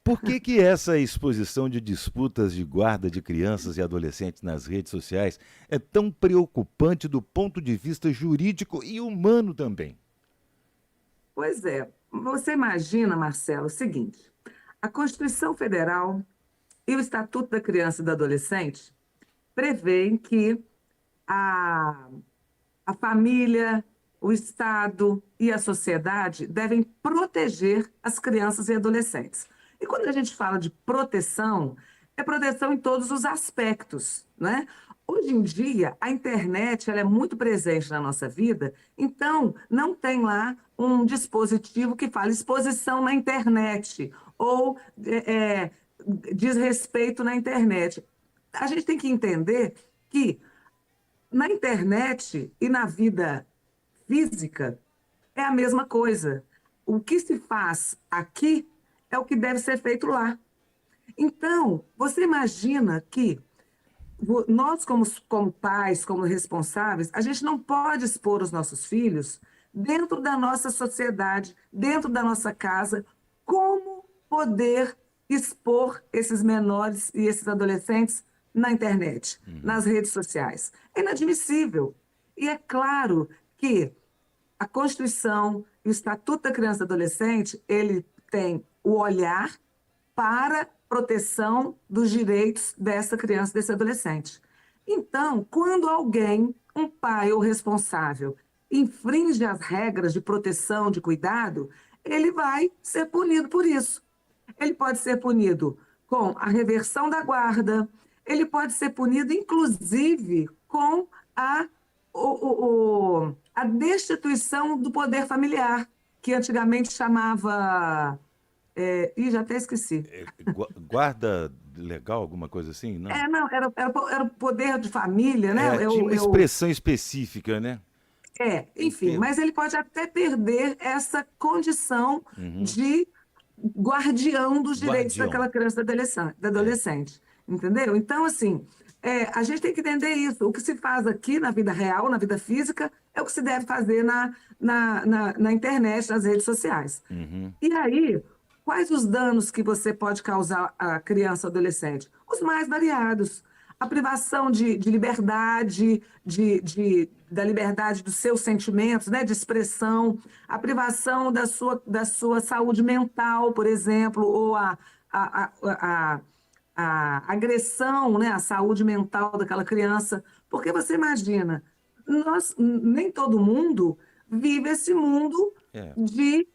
Por que que essa exposição de disputas de guarda de crianças e adolescentes nas redes sociais é tão preocupante do ponto de vista jurídico e humano também? Pois é, você imagina, Marcelo, o seguinte: a Constituição Federal e o Estatuto da Criança e do Adolescente prevêem que a, a família, o Estado e a sociedade devem proteger as crianças e adolescentes. E quando a gente fala de proteção, é proteção em todos os aspectos, né? Hoje em dia, a internet ela é muito presente na nossa vida, então não tem lá um dispositivo que fala exposição na internet ou desrespeito na internet. A gente tem que entender que na internet e na vida física é a mesma coisa. O que se faz aqui é o que deve ser feito lá. Então, você imagina que nós, como pais, como responsáveis, a gente não pode expor os nossos filhos dentro da nossa sociedade, dentro da nossa casa, como poder expor esses menores e esses adolescentes na internet, Uhum. nas redes sociais. É inadmissível. E é claro que a Constituição e o Estatuto da Criança e do Adolescente, ele tem o olhar para proteção dos direitos dessa criança, desse adolescente. Então, quando alguém, um pai ou responsável, infringe as regras de proteção, de cuidado, ele vai ser punido por isso. Ele pode ser punido com a reversão da guarda, ele pode ser punido, inclusive, com a destituição do poder familiar, que antigamente chamava. Já até esqueci. Guarda legal, alguma coisa assim? Não. Não, era o poder de família, né? É, tinha uma expressão específica, né? Enfim, mas ele pode até perder essa condição Uhum. de guardião dos direitos Guardião. daquela criança da É. adolescente, entendeu? Então, assim, a gente tem que entender isso. O que se faz aqui na vida real, na vida física, é o que se deve fazer na internet, nas redes sociais. Uhum. E aí, quais os danos que você pode causar à criança ou adolescente? Os mais variados. A privação de liberdade, da liberdade dos seus sentimentos, né, de expressão, a privação da sua saúde mental, por exemplo, ou a, a, a agressão, né, à saúde mental daquela criança. Porque você imagina, nem todo mundo vive esse mundo É. de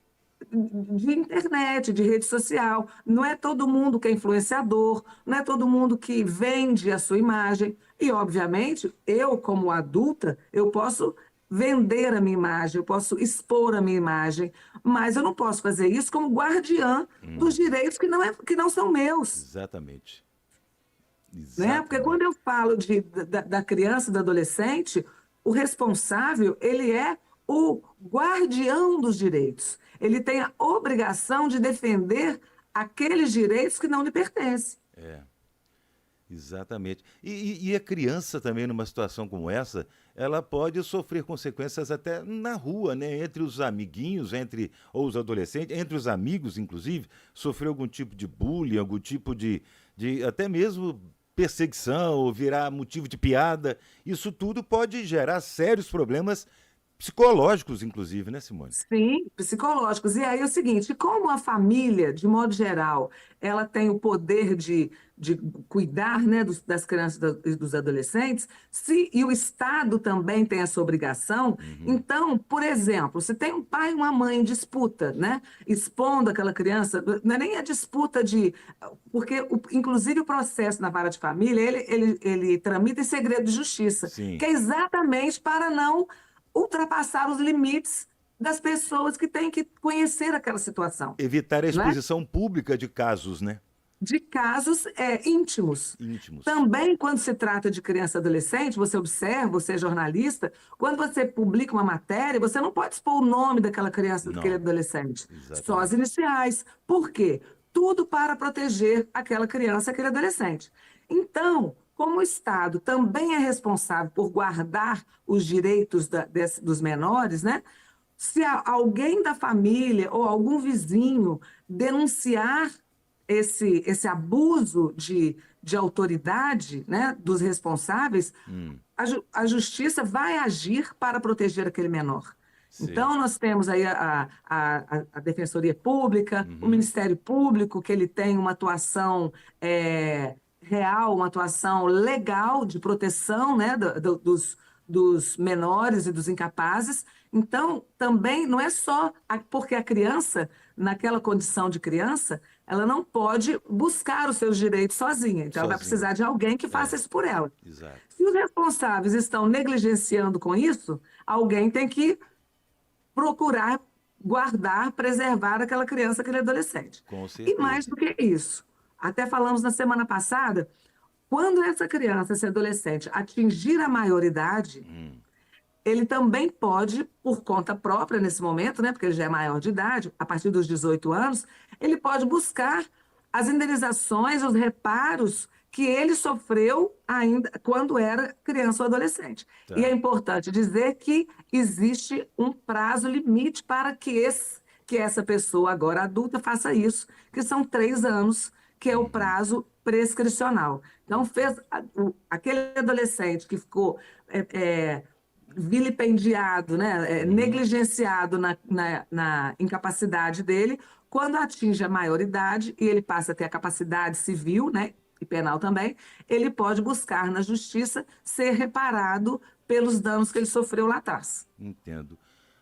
de internet, de rede social. Não é todo mundo que é influenciador, não é todo mundo que vende a sua imagem. E, obviamente, eu, como adulta, eu posso vender a minha imagem, eu posso expor a minha imagem, mas eu não posso fazer isso como guardiã dos direitos que não são meus. Exatamente. Né? Porque quando Exatamente. eu falo da criança e do adolescente, o responsável, ele é o guardião dos direitos. Ele tem a obrigação de defender aqueles direitos que não lhe pertencem. É. Exatamente. E a criança também, numa situação como essa, ela pode sofrer consequências até na rua, né? Entre os amiguinhos, ou os adolescentes, entre os amigos, inclusive, sofrer algum tipo de bullying, algum tipo de até mesmo perseguição, ou virar motivo de piada. Isso tudo pode gerar sérios problemas psicológicos, inclusive, né, Simone? Sim, psicológicos. E aí é o seguinte, como a família, de modo geral, ela tem o poder de cuidar, né, das crianças e dos adolescentes, e o Estado também tem essa obrigação, Uhum. então, por exemplo, se tem um pai e uma mãe em disputa, né, expondo aquela criança, não é nem a disputa porque, inclusive, o processo na vara de família, ele tramita em segredo de justiça, que Sim. é exatamente para não ultrapassar os limites das pessoas que têm que conhecer aquela situação, Evitar a não é? exposição pública de casos, né? De casos íntimos. Íntimos. Também, quando se trata de criança e adolescente, você observa, você é jornalista, quando você publica uma matéria, você não pode expor o nome daquela criança, daquele Não, adolescente, só as exatamente. iniciais. Por quê? Tudo para proteger aquela criança, aquele adolescente. Então, como o Estado também é responsável por guardar os direitos dos menores, né? Se alguém da família ou algum vizinho denunciar esse abuso de autoridade, né, dos responsáveis, Hum, a justiça vai agir para proteger aquele menor. sei. Então, nós temos aí a Defensoria Pública, o Uhum, Ministério Público, que ele tem uma atuação real, uma atuação legal de proteção, né, dos menores e dos incapazes. Então, também não é só porque a criança, naquela condição de criança, ela não pode buscar os seus direitos sozinha. Então, ela vai sozinho. precisar de alguém que faça É, isso por ela. exato. Se os responsáveis estão negligenciando com isso, alguém tem que procurar guardar, preservar aquela criança, aquele adolescente. Com E mais certeza. do que isso, até falamos na semana passada, quando essa criança, esse adolescente atingir a maioridade, Hum, ele também pode, por conta própria nesse momento, né, porque ele já é maior de idade, a partir dos 18 anos, ele pode buscar as indenizações, os reparos que ele sofreu ainda quando era criança ou adolescente. E é tá. importante dizer que existe um prazo limite para que essa pessoa agora adulta faça isso, que são 3 anos, que é o Uhum, prazo prescricional. Então, entendo. aquele adolescente que ficou é, é, vilipendiado, né, Uhum, negligenciado na incapacidade dele, quando atinge a maioridade e ele passa a ter a capacidade civil, né, e penal também, ele pode buscar na justiça ser reparado pelos danos que ele sofreu lá atrás. entendo.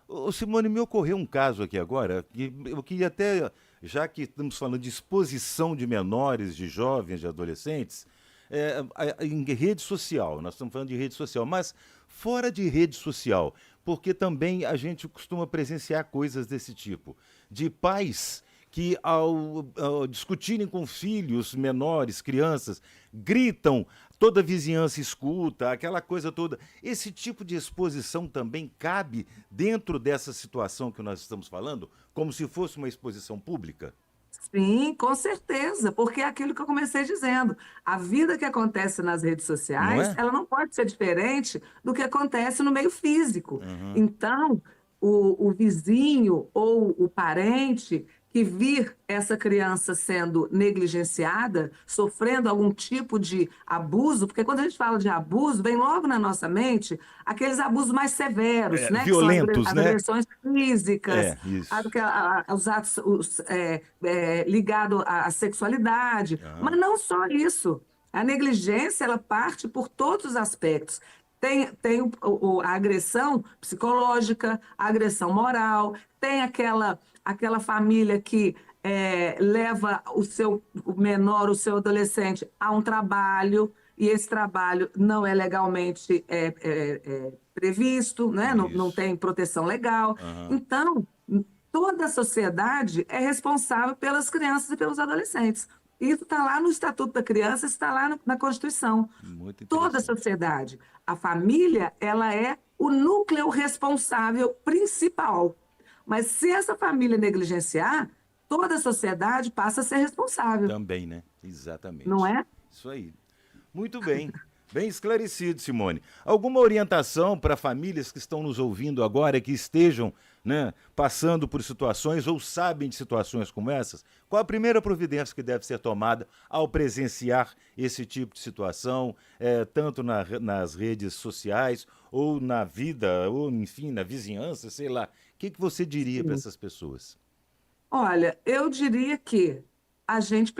Ô, Simone, me ocorreu um caso aqui agora, que eu queria até, já que estamos falando de exposição de menores, de jovens, de adolescentes, em rede social, nós estamos falando de rede social, mas fora de rede social, porque também a gente costuma presenciar coisas desse tipo, de pais que ao discutirem com filhos menores, crianças, gritam, toda a vizinhança escuta, aquela coisa toda. Esse tipo de exposição também cabe dentro dessa situação que nós estamos falando, como se fosse uma exposição pública? Sim, com certeza, porque é aquilo que eu comecei dizendo. A vida que acontece nas redes Não sociais, é? ela não pode ser diferente do que acontece no meio físico. Uhum. Então, o vizinho ou o parente que vir essa criança sendo negligenciada, sofrendo algum tipo de abuso, porque quando a gente fala de abuso, vem logo na nossa mente aqueles abusos mais severos, né? Que são Violentos, as né? agressões físicas, É, isso. os atos ligados à sexualidade. Mas Aham. não só isso. A negligência, ela parte por todos os aspectos. Tem a agressão psicológica, a agressão moral, tem aquela família que leva o menor, o seu adolescente, a um trabalho, e esse trabalho não é legalmente previsto, né? Não Isso. tem proteção legal. Aham. Então, toda a sociedade é responsável pelas crianças e pelos adolescentes. Isso está lá no Estatuto da Criança, está lá na Constituição. Muito Toda a interessante. sociedade. A família, ela é o núcleo responsável principal. Mas se essa família negligenciar, toda a sociedade passa a ser responsável, Também, né? não Exatamente. é? Isso aí. Muito bem. Bem esclarecido, Simone. Alguma orientação para famílias que estão nos ouvindo agora, que estejam, né, passando por situações ou sabem de situações como essas? Qual a primeira providência que deve ser tomada ao presenciar esse tipo de situação, tanto nas redes sociais ou na vida, ou enfim, na vizinhança, sei lá? O que você diria para Sim. essas pessoas? Olha, eu diria que a gente,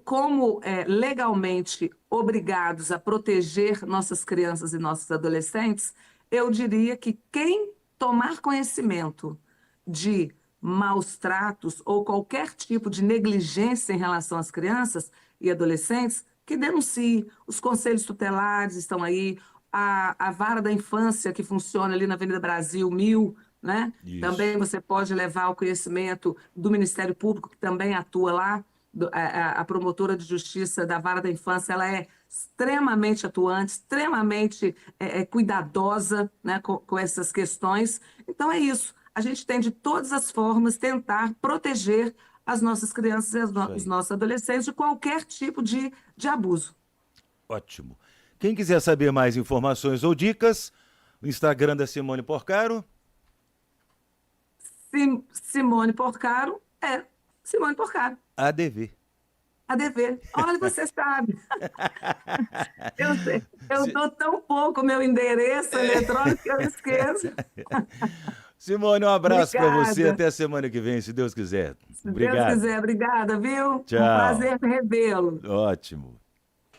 como legalmente obrigados a proteger nossas crianças e nossos adolescentes, eu diria que quem tomar conhecimento de maus tratos ou qualquer tipo de negligência em relação às crianças e adolescentes, que denuncie. Os conselhos tutelares estão aí, a vara da infância que funciona ali na Avenida Brasil 1000, né? Isso. Também você pode levar ao conhecimento do Ministério Público, que também atua lá. A promotora de justiça da Vara da Infância, ela é extremamente atuante, extremamente cuidadosa, né, com essas questões. Então é isso. A gente tem de todas as formas tentar proteger as nossas crianças e Isso os aí. nossos adolescentes de qualquer tipo de abuso. Ótimo. Quem quiser saber mais informações ou dicas, o Instagram da Simone Porcaro, Simone Porcaro é Simone Porcaro. ADV. a dever. Olha, você sabe. Eu sei. Eu Si- dou tão pouco meu endereço eletrônico que eu esqueço. Simone, um abraço para você. Obrigada. Até a semana que vem, se Deus quiser. Se Deus Obrigado. quiser, obrigada, viu? Um Tchau. prazer revê-lo. Ótimo.